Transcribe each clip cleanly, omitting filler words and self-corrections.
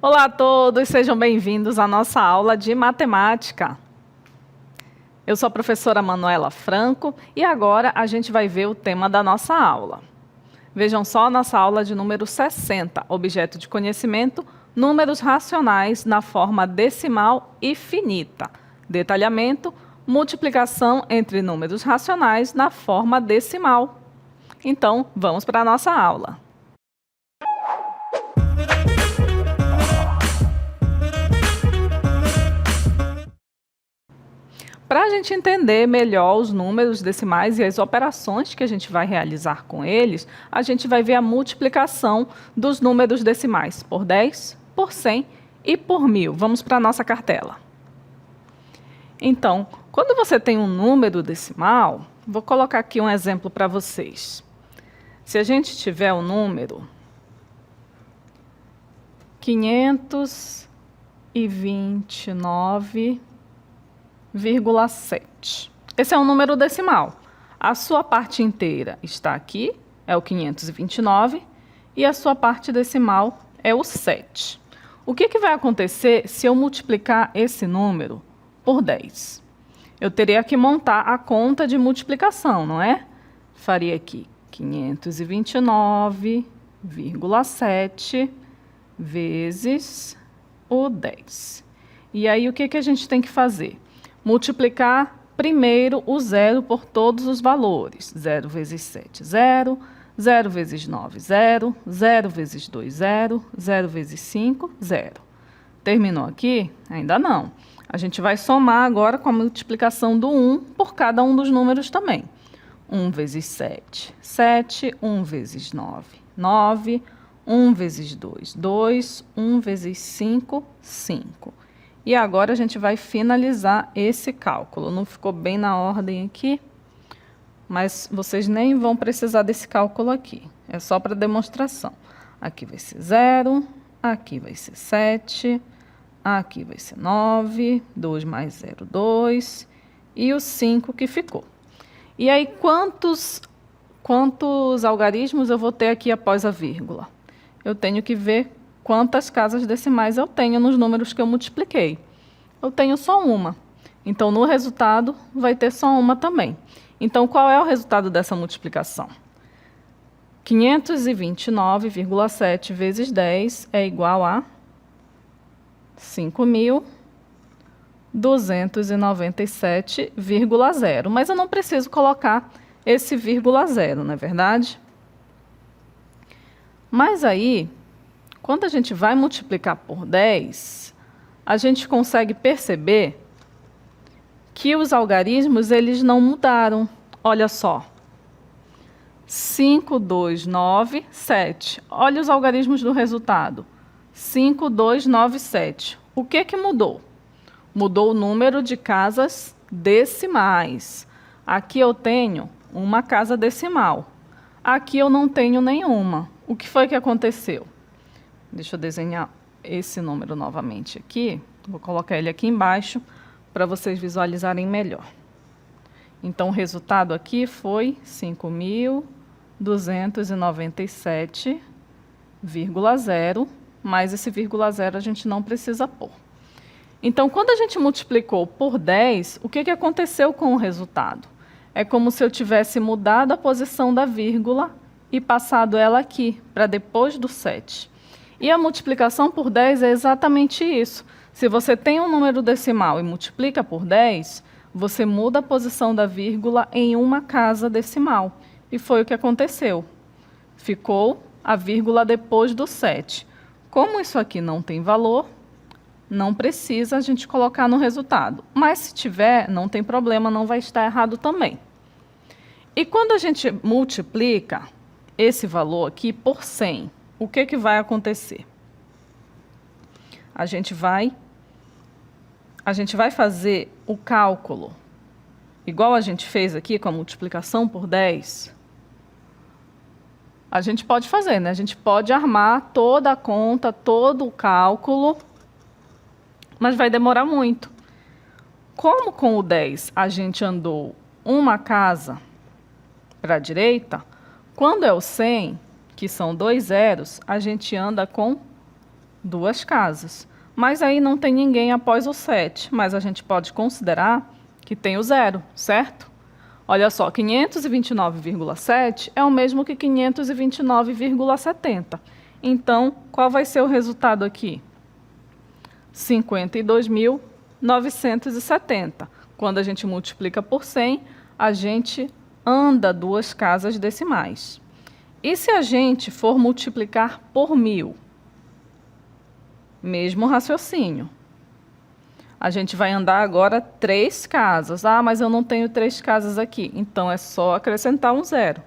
Olá a todos, sejam bem-vindos à nossa aula de matemática. Eu sou a professora Manuela Franco e agora a gente vai ver o tema da nossa aula. Vejam só a nossa aula de número 60, objeto de conhecimento, números racionais na forma decimal e finita. Detalhamento, multiplicação entre números racionais na forma decimal. Então, vamos para a nossa aula. Para a gente entender melhor os números decimais e as operações que a gente vai realizar com eles, a gente vai ver a multiplicação dos números decimais por 10, por 100 e por 1000. Vamos para a nossa cartela. Então, quando você tem um número decimal, vou colocar aqui um exemplo para vocês. Se a gente tiver o número 529,7. Esse é um número decimal. A sua parte inteira está aqui, é o 529, e a sua parte decimal é o 7. O que vai acontecer se eu multiplicar esse número por 10? Eu teria que montar a conta de multiplicação, não é? Faria aqui 529,7 vezes o 10. E aí, o que a gente tem que fazer? Multiplicar primeiro o zero por todos os valores. 0 vezes 7, 0. 0 vezes 9, 0. 0 vezes 2, 0. 0 vezes 5, 0. Terminou aqui? Ainda não. A gente vai somar agora com a multiplicação do 1 por cada um dos números também. 1 vezes 7, 7. 1 vezes 9, 9. 1 vezes 2, 2. 1 vezes 5, 5. E agora a gente vai finalizar esse cálculo. Não ficou bem na ordem aqui, mas vocês nem vão precisar desse cálculo aqui. É só para demonstração. Aqui vai ser 0, aqui vai ser 7, aqui vai ser 9, 2 mais 0, 2, e o 5 que ficou. E aí, quantos algarismos eu vou ter aqui após a vírgula? Eu tenho que ver quantas casas decimais eu tenho nos números que eu multipliquei. Eu tenho só uma. Então, no resultado, vai ter só uma também. Então, qual é o resultado dessa multiplicação? 529,7 vezes 10 é igual a 5.297,0. Mas eu não preciso colocar esse vírgula zero, não é verdade? Mas aí, quando a gente vai multiplicar por 10, a gente consegue perceber que os algarismos eles não mudaram. Olha só. 5, 2, 9, 7. Olha os algarismos do resultado. 5, 2, 9, 7. O que mudou? Mudou o número de casas decimais. Aqui eu tenho uma casa decimal. Aqui eu não tenho nenhuma. O que foi que aconteceu? Deixa eu desenhar esse número novamente aqui. Vou colocar ele aqui embaixo para vocês visualizarem melhor. Então, o resultado aqui foi 5.297,0, mas esse vírgula zero a gente não precisa pôr. Então, quando a gente multiplicou por 10, o que aconteceu com o resultado? É como se eu tivesse mudado a posição da vírgula e passado ela aqui, para depois do 7. E a multiplicação por 10 é exatamente isso. Se você tem um número decimal e multiplica por 10, você muda a posição da vírgula em uma casa decimal. E foi o que aconteceu. Ficou a vírgula depois do 7. Como isso aqui não tem valor, não precisa a gente colocar no resultado. Mas se tiver, não tem problema, não vai estar errado também. E quando a gente multiplica esse valor aqui por 100, o que vai acontecer? A gente vai fazer o cálculo, igual a gente fez aqui com a multiplicação por 10. A gente pode fazer, né? A gente pode armar toda a conta, todo o cálculo, mas vai demorar muito. Como com o 10 a gente andou uma casa para a direita, quando é o 100, que são 2 zeros, a gente anda com duas casas. Mas aí não tem ninguém após o 7, mas a gente pode considerar que tem o 0, certo? Olha só, 529,7 é o mesmo que 529,70. Então, qual vai ser o resultado aqui? 52.970. Quando a gente multiplica por 100, a gente anda duas casas decimais. E se a gente for multiplicar por 1.000? Mesmo raciocínio. A gente vai andar agora 3 casas. Ah, mas eu não tenho 3 casas aqui. Então, é só acrescentar um 0.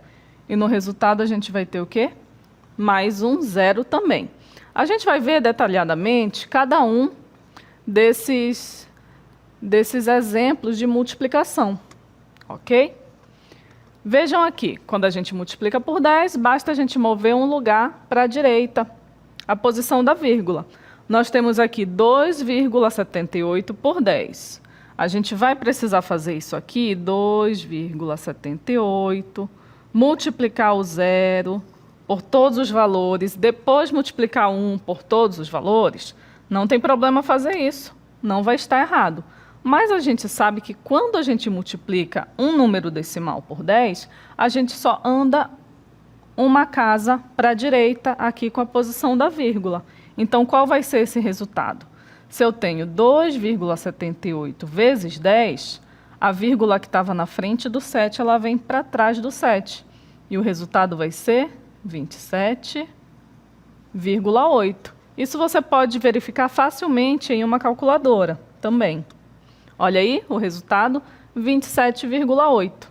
E no resultado a gente vai ter o quê? Mais um 0 também. A gente vai ver detalhadamente cada um desses exemplos de multiplicação. Ok? Vejam aqui, quando a gente multiplica por 10, basta a gente mover um lugar para a direita, a posição da vírgula. Nós temos aqui 2,78 por 10. A gente vai precisar fazer isso aqui, 2,78, multiplicar o 0 por todos os valores, depois multiplicar 1 por todos os valores. Não tem problema fazer isso, não vai estar errado. Mas a gente sabe que quando a gente multiplica um número decimal por 10, a gente só anda uma casa para a direita aqui com a posição da vírgula. Então, qual vai ser esse resultado? Se eu tenho 2,78 vezes 10, a vírgula que estava na frente do 7, ela vem para trás do 7. E o resultado vai ser 27,8. Isso você pode verificar facilmente em uma calculadora também. Olha aí o resultado, 27,8.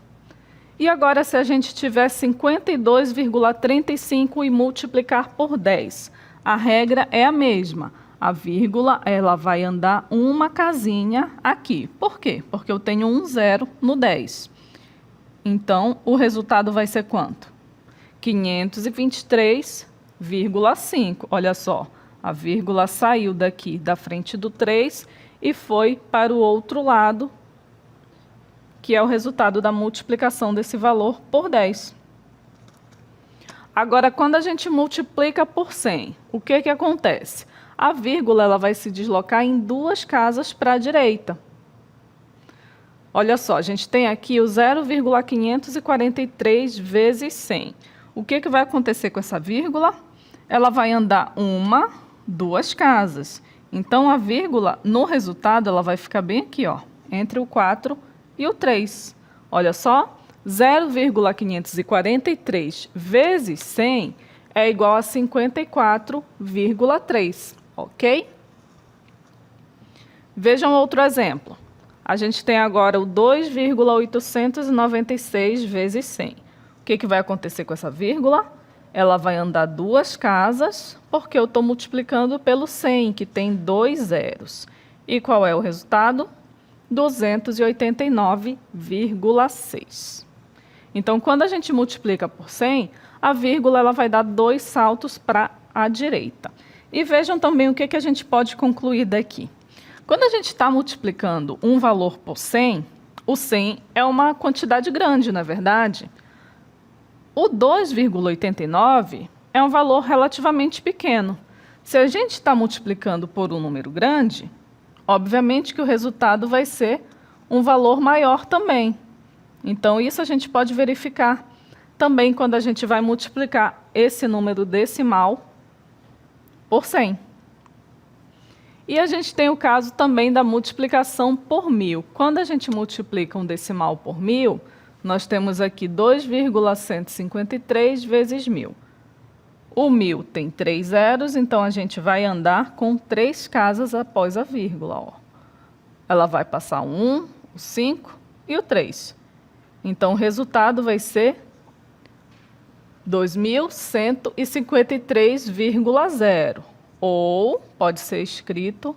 E agora, se a gente tiver 52,35 e multiplicar por 10, a regra é a mesma. A vírgula ela vai andar uma casinha aqui. Por quê? Porque eu tenho um 0 no 10. Então, o resultado vai ser quanto? 523,5. Olha só, a vírgula saiu daqui da frente do 3 e foi para o outro lado, que é o resultado da multiplicação desse valor por 10. Agora, quando a gente multiplica por 100, o que acontece? A vírgula ela vai se deslocar em duas casas para a direita. Olha só, a gente tem aqui o 0,543 vezes 100. O que vai acontecer com essa vírgula? Ela vai andar uma, duas casas. Então, a vírgula, no resultado, ela vai ficar bem aqui, ó, entre o 4 e o 3. Olha só, 0,543 vezes 100 é igual a 54,3, ok? Vejam outro exemplo. A gente tem agora o 2,896 vezes 100. O que vai acontecer com essa vírgula? Ela vai andar duas casas, porque eu estou multiplicando pelo 100, que tem 2 zeros. E qual é o resultado? 289,6. Então, quando a gente multiplica por 100, a vírgula ela vai dar 2 saltos para a direita. E vejam também o que a gente pode concluir daqui. Quando a gente está multiplicando um valor por 100, o 100 é uma quantidade grande, não é verdade? O 2,89 é um valor relativamente pequeno. Se a gente está multiplicando por um número grande, obviamente que o resultado vai ser um valor maior também. Então, isso a gente pode verificar também quando a gente vai multiplicar esse número decimal por 100. E a gente tem o caso também da multiplicação por 1.000. Quando a gente multiplica um decimal por 1.000, nós temos aqui 2,153 vezes 1.000. O 1.000 tem 3 zeros, então a gente vai andar com 3 casas após a vírgula. Ó. Ela vai passar o 1, o 5 e o 3. Então, o resultado vai ser 2.153,0. Ou pode ser escrito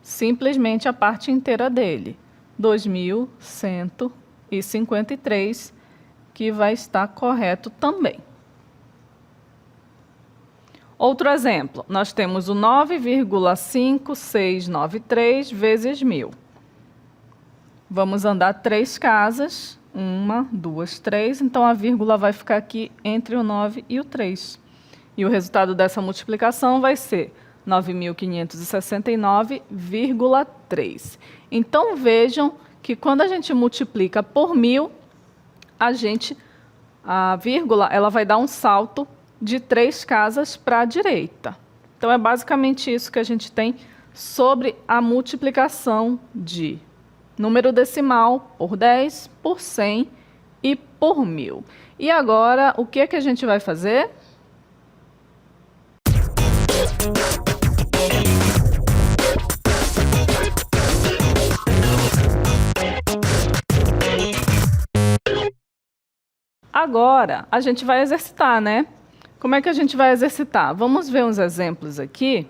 simplesmente a parte inteira dele. 2.153, que vai estar correto também. Outro exemplo, nós temos o 9,5693 vezes 1.000. Vamos andar 3 casas, 1, 2, 3, então a vírgula vai ficar aqui entre o 9 e o 3. E o resultado dessa multiplicação vai ser 9.569,3. Então, vejam que quando a gente multiplica por 1.000, a vírgula ela vai dar um salto de 3 casas para a direita. Então, é basicamente isso que a gente tem sobre a multiplicação de número decimal por 10, por 100 e por 1.000. E agora, o que é que a gente vai fazer? Agora, a gente vai exercitar, né? Como é que a gente vai exercitar? Vamos ver uns exemplos aqui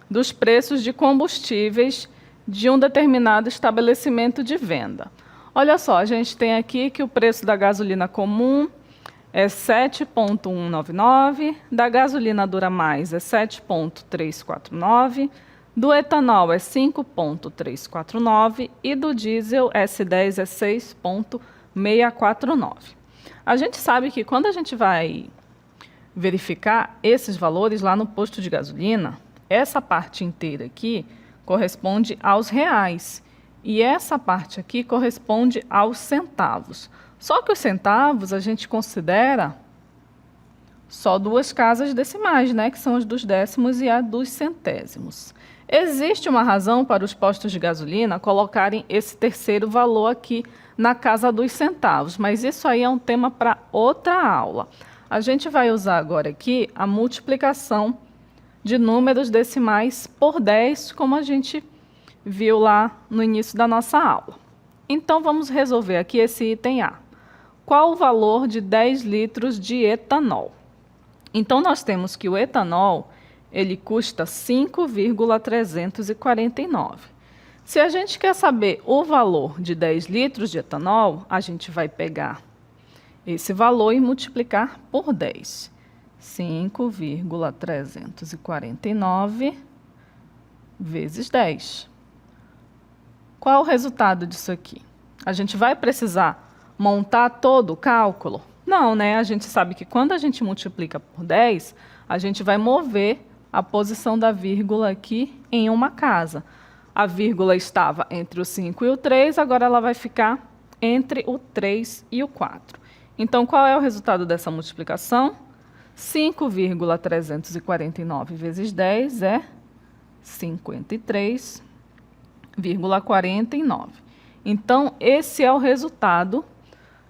dos preços de combustíveis de um determinado estabelecimento de venda. Olha só, a gente tem aqui que o preço da gasolina comum é 7,199, da gasolina Dura Mais é 7,349, do etanol é 5,349 e do diesel S10 é 6,649. A gente sabe que quando a gente vai verificar esses valores lá no posto de gasolina, essa parte inteira aqui corresponde aos reais e essa parte aqui corresponde aos centavos. Só que os centavos a gente considera só 2 casas decimais, né, que são os dos décimos e a dos centésimos. Existe uma razão para os postos de gasolina colocarem esse terceiro valor aqui na casa dos centavos, mas isso aí é um tema para outra aula. A gente vai usar agora aqui a multiplicação de números decimais por 10, como a gente viu lá no início da nossa aula. Então, vamos resolver aqui esse item A. Qual o valor de 10 litros de etanol? Então, nós temos que o etanol ele custa 5,349. Se a gente quer saber o valor de 10 litros de etanol, a gente vai pegar esse valor e multiplicar por 10. 5,349 vezes 10. Qual o resultado disso aqui? A gente vai precisar montar todo o cálculo? Não, né? A gente sabe que quando a gente multiplica por 10, a gente vai mover a posição da vírgula aqui em uma casa. A vírgula estava entre o 5 e o 3, agora ela vai ficar entre o 3 e o 4. Então, qual é o resultado dessa multiplicação? 5,349 vezes 10 é 53,49. Então, esse é o resultado,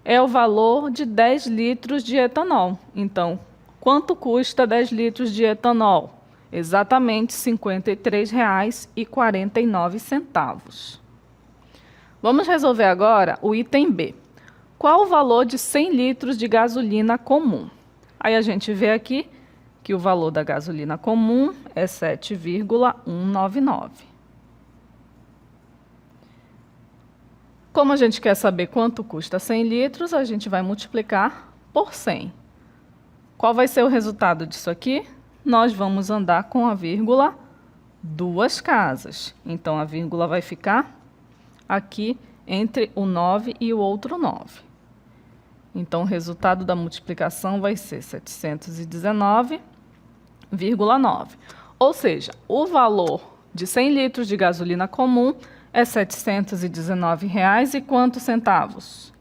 é o valor de 10 litros de etanol. Então, quanto custa 10 litros de etanol? Exatamente R$ 53,49. Vamos resolver agora o item B. Qual o valor de 100 litros de gasolina comum? Aí a gente vê aqui que o valor da gasolina comum é 7,199. Como a gente quer saber quanto custa 100 litros, a gente vai multiplicar por 100. Qual vai ser o resultado disso aqui? Nós vamos andar com a vírgula 2 casas. Então, a vírgula vai ficar aqui entre o 9 e o outro 9. Então, o resultado da multiplicação vai ser 719,9. Ou seja, o valor de 100 litros de gasolina comum é R$ 719,00 e quantos centavos?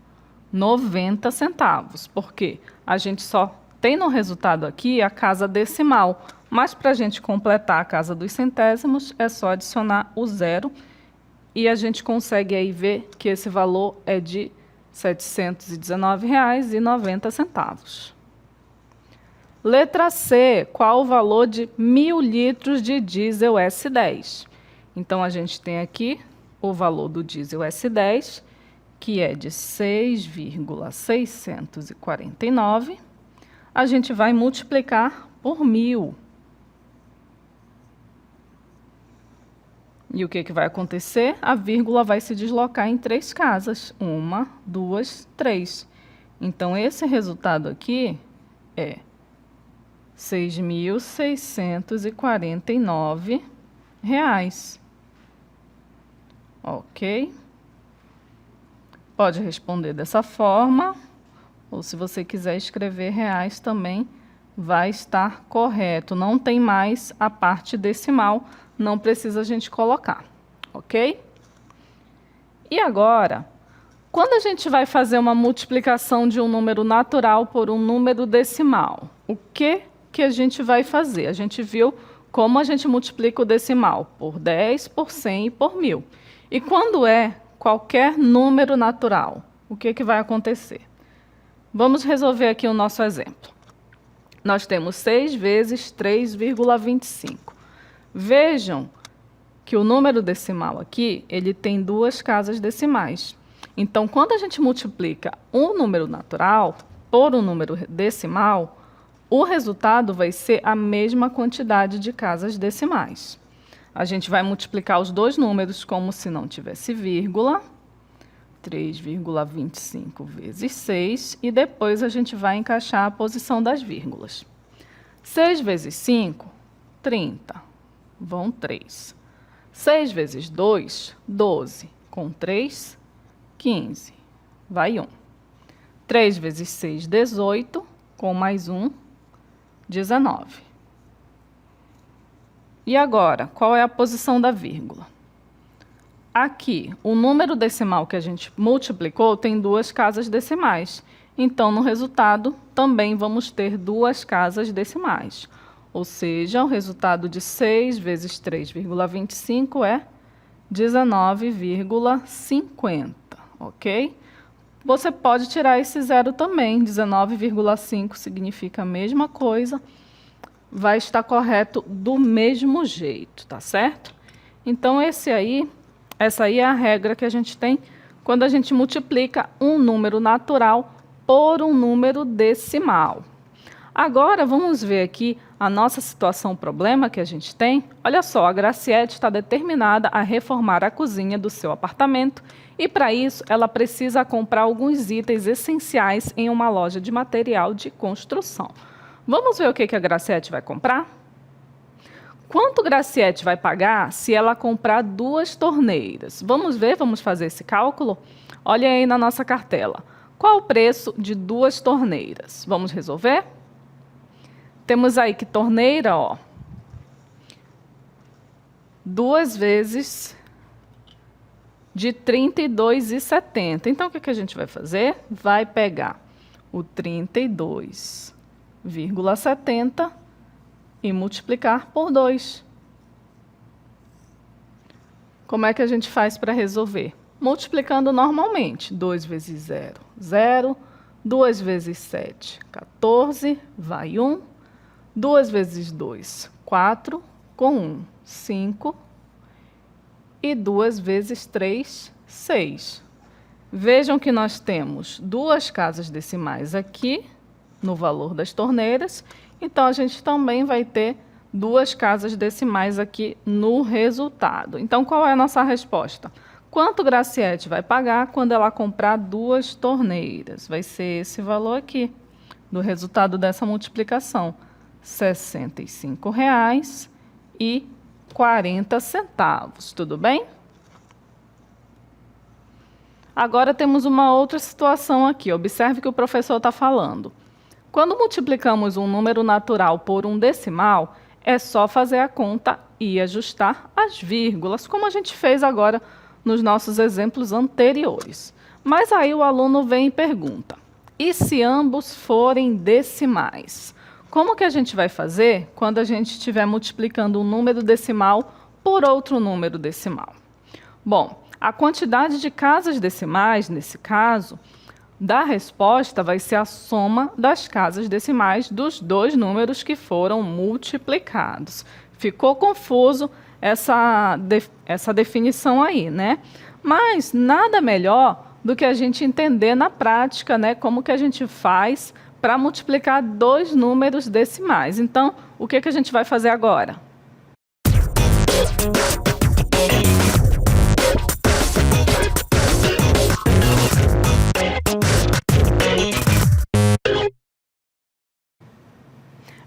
90 centavos. Por quê? A gente só tem no resultado aqui a casa decimal, mas para a gente completar a casa dos centésimos é só adicionar o zero e a gente consegue aí ver que esse valor é de R$ 719,90. Letra C, qual o valor de 1.000 litros de diesel S10? Então, a gente tem aqui o valor do diesel S10, que é de 6,649. A gente vai multiplicar por 1.000. E o que vai acontecer? A vírgula vai se deslocar em 3 casas. 1, 2, 3. Então, esse resultado aqui é R$ 6.649. Ok? Pode responder dessa forma, ou se você quiser escrever reais também, vai estar correto. Não tem mais a parte decimal, não precisa a gente colocar, ok? E agora, quando a gente vai fazer uma multiplicação de um número natural por um número decimal, o que a gente vai fazer? A gente viu como a gente multiplica o decimal por 10, por 100 e por 1000. E quando é qualquer número natural, o que vai acontecer? Vamos resolver aqui o nosso exemplo. Nós temos 6 vezes 3,25. Vejam que o número decimal aqui, ele tem duas casas decimais. Então, quando a gente multiplica um número natural por um número decimal, o resultado vai ser a mesma quantidade de casas decimais. A gente vai multiplicar os dois números como se não tivesse vírgula, 3,25 vezes 6, e depois a gente vai encaixar a posição das vírgulas. 6 vezes 5, 30, vão 3. 6 vezes 2, 12, com 3, 15, vai 1. 3 vezes 6, 18, com mais 1, 19. E agora, qual é a posição da vírgula? Aqui, o número decimal que a gente multiplicou tem duas casas decimais. Então, no resultado, também vamos ter duas casas decimais. Ou seja, o resultado de 6 vezes 3,25 é 19,50, ok? Você pode tirar esse zero também, 19,5 significa a mesma coisa, vai estar correto do mesmo jeito, tá certo? Então, essa aí é a regra que a gente tem quando a gente multiplica um número natural por um número decimal. Agora, vamos ver aqui a nossa situação problema que a gente tem. Olha só, a Graciete está determinada a reformar a cozinha do seu apartamento e, para isso, ela precisa comprar alguns itens essenciais em uma loja de material de construção. Vamos ver o que a Graciete vai comprar? Quanto Graciete vai pagar se ela comprar 2 torneiras? Vamos ver, vamos fazer esse cálculo? Olha aí na nossa cartela. Qual o preço de 2 torneiras? Vamos resolver? Temos aí que torneira, ó, 2 vezes de R$ 32,70. Então, o que a gente vai fazer? Vai pegar o 32,70 e multiplicar por 2. Como é que a gente faz para resolver? Multiplicando normalmente. 2 vezes 0, 0. 2 vezes 7, 14, vai 1. 2 vezes 2, 4, com 1, 5. E 2 vezes 3, 6. Vejam que nós temos duas casas decimais aqui, no valor das torneiras. Então, a gente também vai ter duas casas decimais aqui no resultado. Então, qual é a nossa resposta? Quanto Graciete vai pagar quando ela comprar 2 torneiras? Vai ser esse valor aqui, do resultado dessa multiplicação. R$ 65,40, tudo bem? Agora temos uma outra situação aqui. Observe o que o professor está falando. Quando multiplicamos um número natural por um decimal, é só fazer a conta e ajustar as vírgulas, como a gente fez agora nos nossos exemplos anteriores. Mas aí o aluno vem e pergunta: e se ambos forem decimais? Como que a gente vai fazer quando a gente estiver multiplicando um número decimal por outro número decimal? Bom, a quantidade de casas decimais, nesse caso, da resposta vai ser a soma das casas decimais dos dois números que foram multiplicados. Ficou confuso essa definição aí, né? Mas nada melhor do que a gente entender na prática, né, como que a gente faz para multiplicar dois números decimais. Então, o que a gente vai fazer agora?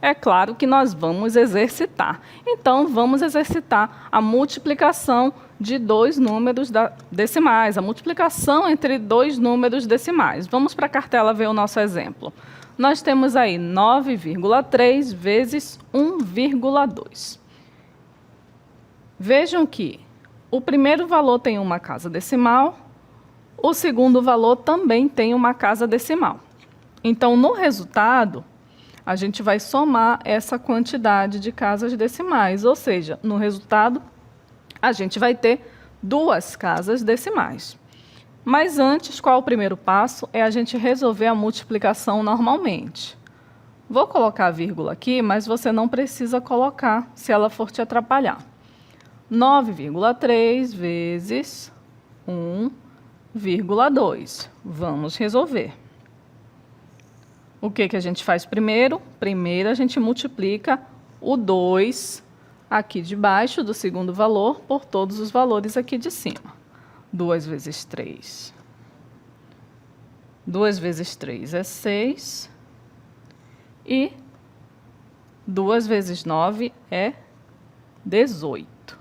É claro que nós vamos exercitar. Então, vamos exercitar a multiplicação de dois números decimais, a multiplicação entre dois números decimais. Vamos para a cartela ver o nosso exemplo. Nós temos aí 9,3 vezes 1,2. Vejam que o primeiro valor tem uma casa decimal, o segundo valor também tem uma casa decimal. Então, no resultado, a gente vai somar essa quantidade de casas decimais, ou seja, no resultado, a gente vai ter 2 casas decimais. Mas antes, qual é o primeiro passo? É a gente resolver a multiplicação normalmente. Vou colocar a vírgula aqui, mas você não precisa colocar se ela for te atrapalhar. 9,3 vezes 1,2. Vamos resolver. O que a gente faz primeiro? Primeiro, a gente multiplica o 2 aqui de baixo do segundo valor por todos os valores aqui de cima. 2 vezes 3. 2 vezes 3 é 6. E 2 vezes 9 é 18.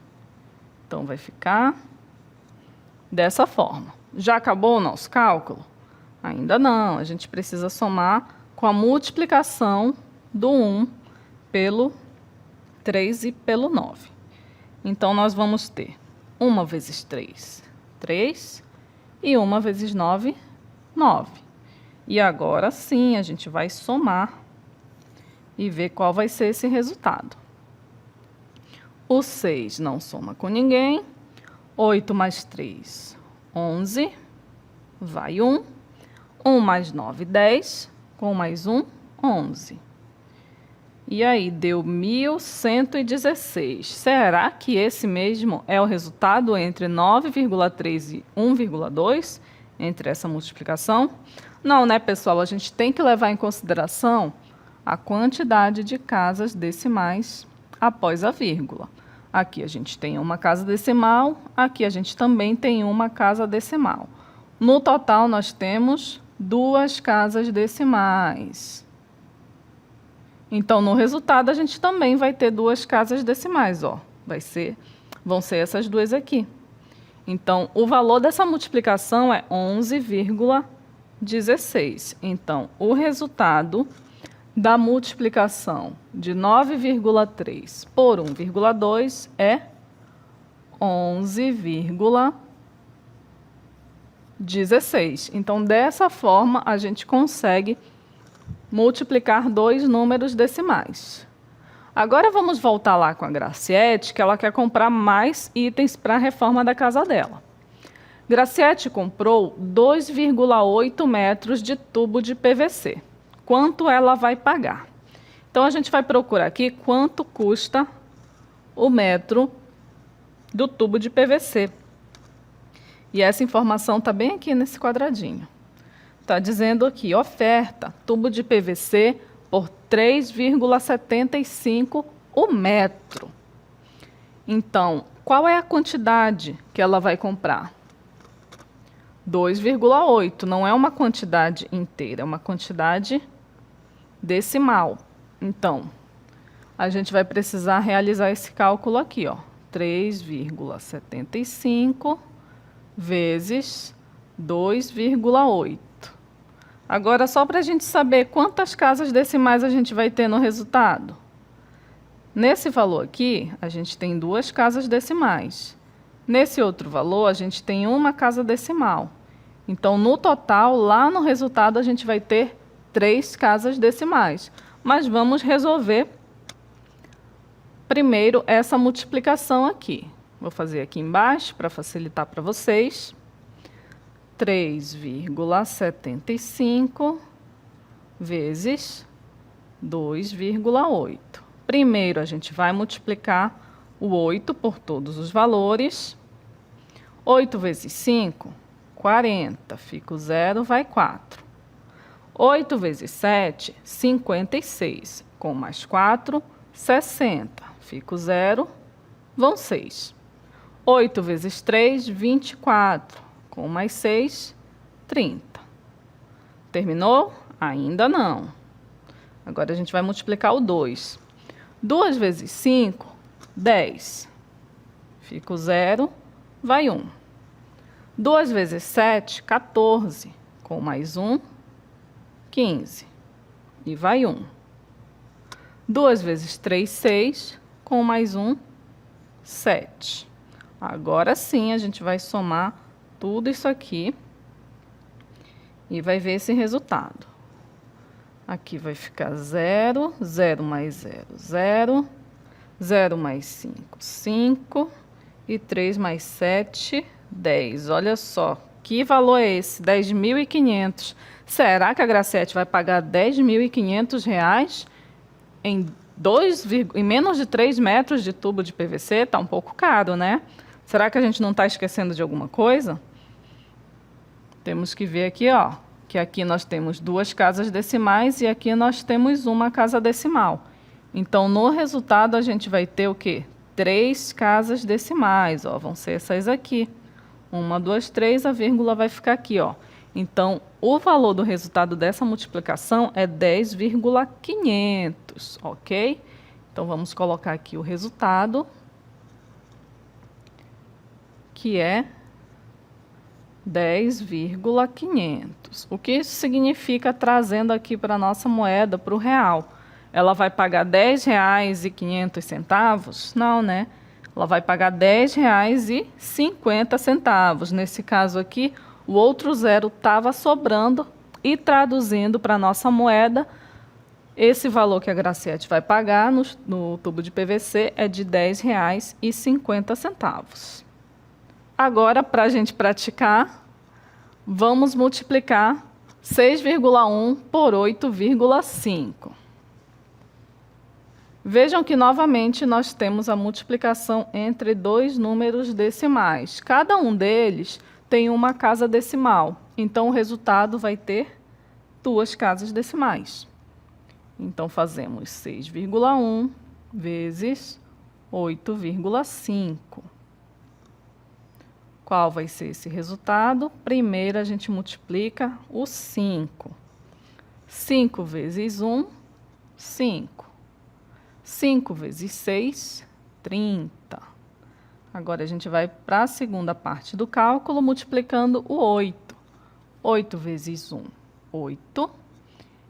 Então, vai ficar dessa forma. Já acabou o nosso cálculo? Ainda não. A gente precisa somar com a multiplicação do 1 pelo 3 e pelo 9. Então, nós vamos ter 1 vezes 3, 3, e 1 vezes 9, 9. E agora sim, a gente vai somar e ver qual vai ser esse resultado. O 6 não soma com ninguém. 8 mais 3, 11. Vai 1. 1 mais 9, 10. Com mais 1, 11. E aí, deu 1.116. Será que esse mesmo é o resultado entre 9,3 e 1,2? Entre essa multiplicação? Não, né, pessoal? A gente tem que levar em consideração a quantidade de casas decimais após a vírgula. Aqui a gente tem uma casa decimal, aqui a gente também tem uma casa decimal. No total, nós temos 2 casas decimais. Então, no resultado, a gente também vai ter 2 casas decimais, ó. Vão ser essas 2 aqui. Então, o valor dessa multiplicação é 11,16. Então, o resultado da multiplicação de 9,3 por 1,2 é 11,16. Então, dessa forma, a gente consegue multiplicar 2 números decimais. Agora, vamos voltar lá com a Graciete, que ela quer comprar mais itens para a reforma da casa dela. Graciete comprou 2,8 metros de tubo de PVC. Quanto ela vai pagar? Então, a gente vai procurar aqui quanto custa o metro do tubo de PVC. E essa informação está bem aqui nesse quadradinho. Está dizendo aqui, oferta, tubo de PVC por 3,75 o metro. Então, qual é a quantidade que ela vai comprar? 2,8, não é uma quantidade inteira, é uma quantidade decimal. Então, a gente vai precisar realizar esse cálculo aqui, ó. 3,75 vezes 2,8. Agora, só para a gente saber quantas casas decimais a gente vai ter no resultado. Nesse valor aqui, a gente tem 2 casas decimais. Nesse outro valor, a gente tem uma casa decimal. Então, no total, lá no resultado, a gente vai ter 3 casas decimais. Mas vamos resolver primeiro essa multiplicação aqui. Vou fazer aqui embaixo para facilitar para vocês. 3,75 vezes 2,8. Primeiro, a gente vai multiplicar o 8 por todos os valores. 8 vezes 5, 40. Fica o 0, vai 4. 8 vezes 7, 56. Com mais 4, 60. Fica o 0, vão 6. 8 vezes 3, 24. Com mais 6, 30. Terminou? Ainda não. Agora, a gente vai multiplicar o 2. 2 vezes 5, 10. Fica o 0, vai 1. 2 vezes 7, 14. Com mais 1, 15. e vai 1. 2 vezes 3, 6, com mais 1, 7. Agora sim, a gente vai somar tudo isso aqui e vai ver esse resultado. Aqui vai ficar 0, 0 mais 0, 0, 0 mais 5, 5, e 3 mais 7, 10. Olha só, que valor é esse? 10.500. Será que a Graciete vai pagar R$10.500 em menos de 3 metros de tubo de PVC? Está um pouco caro, né? Será que a gente não está esquecendo de alguma coisa? Temos que ver aqui, ó, que aqui nós temos 2 casas decimais e aqui nós temos uma casa decimal. Então, no resultado, a gente vai ter o quê? 3 casas decimais, ó, vão ser essas aqui. 1, 2, 3, a vírgula vai ficar aqui, ó. Então, o valor do resultado dessa multiplicação é 10,500, ok? Então, vamos colocar aqui o resultado, que é 10,500. O que isso significa trazendo aqui para a nossa moeda, para o real? Ela vai pagar R$10,500? Não, né? Ela vai pagar R$10,50. Nesse caso aqui, o outro zero estava sobrando e traduzindo para a nossa moeda, esse valor que a Graciete vai pagar no tubo de PVC é de R$10,50. Agora, para a gente praticar, vamos multiplicar 6,1 por 8,5. Vejam que, novamente, nós temos a multiplicação entre 2 números decimais. Cada um deles tem uma casa decimal. Então, o resultado vai ter 2 casas decimais. Então, fazemos 6,1 vezes 8,5. Qual vai ser esse resultado? Primeiro, a gente multiplica o 5. 5 vezes 1, 5. 5 vezes 6, 30. Agora, a gente vai para a segunda parte do cálculo, multiplicando o 8. 8 vezes 1, 8.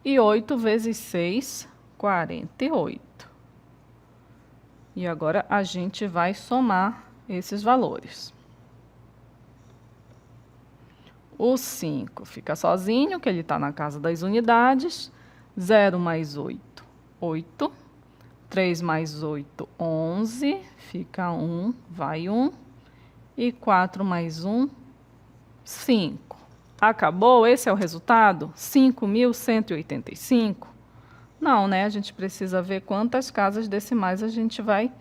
E 8 vezes 6, 48. E agora, a gente vai somar esses valores. O 5 fica sozinho, que ele está na casa das unidades. 0 mais 8, 8. 3 mais 8, 11, fica 1, vai 1. E 4 mais 1, 5. Acabou? Esse é o resultado? 5.185? Não, né? A gente precisa ver quantas casas decimais a gente vai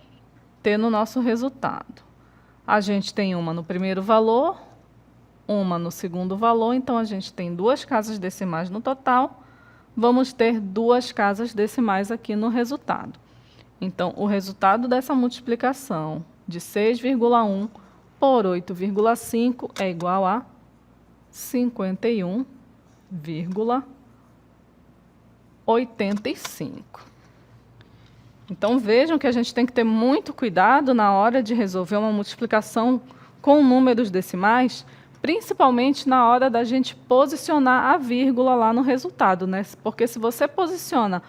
ter no nosso resultado. A gente tem uma no primeiro valor, uma no segundo valor, então a gente tem 2 casas decimais no total. Vamos ter 2 casas decimais aqui no resultado. Então, o resultado dessa multiplicação de 6,1 por 8,5 é igual a 51,85. Então, vejam que a gente tem que ter muito cuidado na hora de resolver uma multiplicação com números decimais, principalmente na hora da gente posicionar a vírgula lá no resultado, né? Porque se você posiciona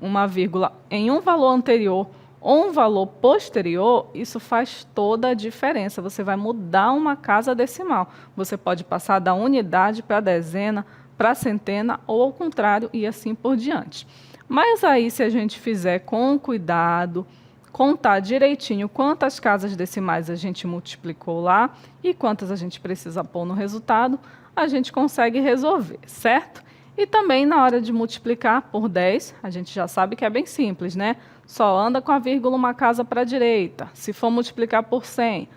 uma vírgula em um valor anterior ou um valor posterior, isso faz toda a diferença. Você vai mudar uma casa decimal. Você pode passar da unidade para a dezena, para a centena, ou ao contrário, e assim por diante. Mas aí, se a gente fizer com cuidado, contar direitinho quantas casas decimais a gente multiplicou lá e quantas a gente precisa pôr no resultado, a gente consegue resolver, certo? E também, na hora de multiplicar por 10, a gente já sabe que é bem simples, né? Só anda com a vírgula uma casa para a direita. Se for multiplicar por 100,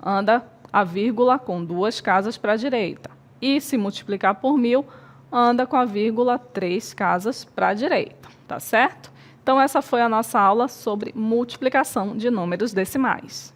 anda a vírgula com 2 casas para a direita. E se multiplicar por 1.000, anda com a vírgula 3 casas para a direita, tá certo? Então, essa foi a nossa aula sobre multiplicação de números decimais.